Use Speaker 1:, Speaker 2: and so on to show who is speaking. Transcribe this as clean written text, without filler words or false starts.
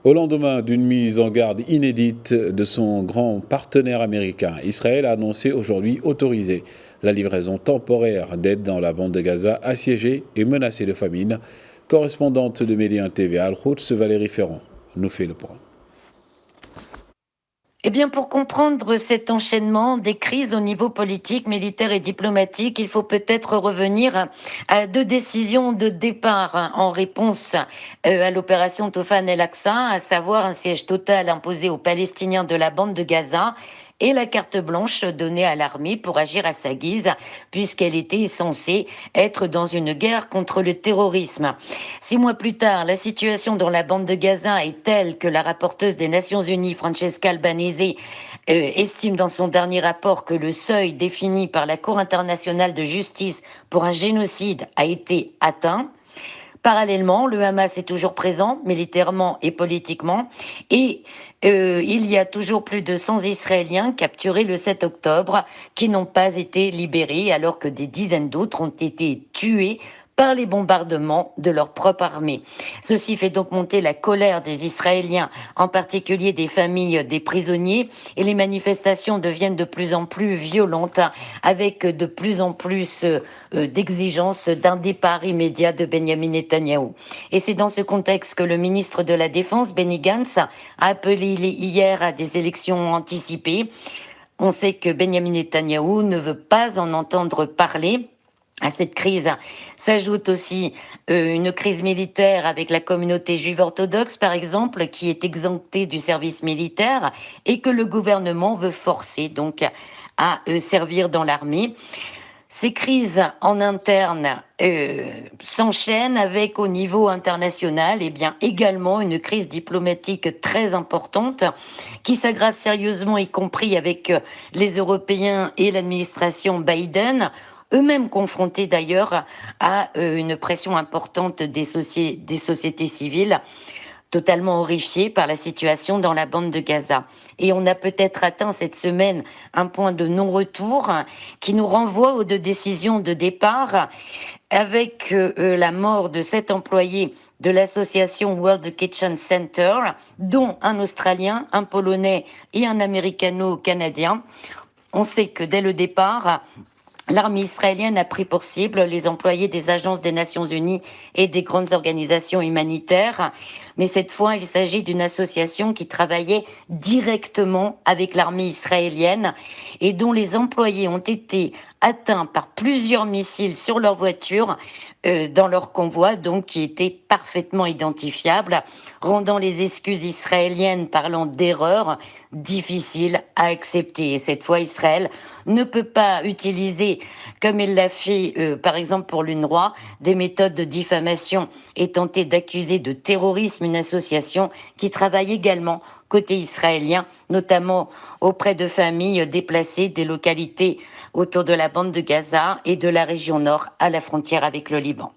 Speaker 1: Au lendemain d'une mise en garde inédite de son grand partenaire américain, Israël a annoncé aujourd'hui autoriser la livraison temporaire d'aide dans la bande de Gaza assiégée et menacée de famine. Correspondante de Médien TV à Al-Quds, Valérie Ferrand nous fait le point.
Speaker 2: Eh bien, pour comprendre cet enchaînement des crises au niveau politique, militaire et diplomatique, il faut peut-être revenir à deux décisions de départ en réponse à l'opération Tofan el-Aqsa, à savoir un siège total imposé aux Palestiniens de la bande de Gaza et la carte blanche donnée à l'armée pour agir à sa guise, puisqu'elle était censée être dans une guerre contre le terrorisme. 6 mois plus tard, la situation dans la bande de Gaza est telle que la rapporteuse des Nations Unies, Francesca Albanese, estime dans son dernier rapport que le seuil défini par la Cour internationale de justice pour un génocide a été atteint. Parallèlement, le Hamas est toujours présent, militairement et politiquement, et il y a toujours plus de 100 Israéliens capturés le 7 octobre qui n'ont pas été libérés, alors que des dizaines d'autres ont été tués par les bombardements de leur propre armée. Ceci fait donc monter la colère des Israéliens, en particulier des familles des prisonniers, et les manifestations deviennent de plus en plus violentes, avec de plus en plus d'exigences d'un départ immédiat de Benjamin Netanyahou. Et c'est dans ce contexte que le ministre de la Défense, Benny Gantz, a appelé hier à des élections anticipées. On sait que Benjamin Netanyahou ne veut pas en entendre parler. À cette crise s'ajoute aussi une crise militaire avec la communauté juive orthodoxe, par exemple, qui est exemptée du service militaire et que le gouvernement veut forcer donc à servir dans l'armée. Ces crises en interne s'enchaînent avec au niveau international également une crise diplomatique très importante qui s'aggrave sérieusement, y compris avec les Européens et l'administration Biden, eux-mêmes confrontés d'ailleurs à une pression importante des sociétés civiles, totalement horrifiés par la situation dans la bande de Gaza. Et on a peut-être atteint cette semaine un point de non-retour qui nous renvoie aux deux décisions de départ, avec la mort de 7 employés de l'association World Kitchen Center, dont un Australien, un Polonais et un Américano-Canadien. On sait que dès le départ, l'armée israélienne a pris pour cible les employés des agences des Nations Unies et des grandes organisations humanitaires. Mais cette fois, il s'agit d'une association qui travaillait directement avec l'armée israélienne et dont les employés ont été atteints par plusieurs missiles sur leur voiture dans leur convoi, donc qui était parfaitement identifiable, rendant les excuses israéliennes parlant d'erreurs difficiles à accepter. Et cette fois, Israël ne peut pas utiliser, comme il l'a fait par exemple pour l'UNRWA, des méthodes de diffamation et tenter d'accuser de terrorisme une association qui travaille également côté israélien, notamment auprès de familles déplacées des localités autour de la bande de Gaza et de la région nord à la frontière avec le Liban.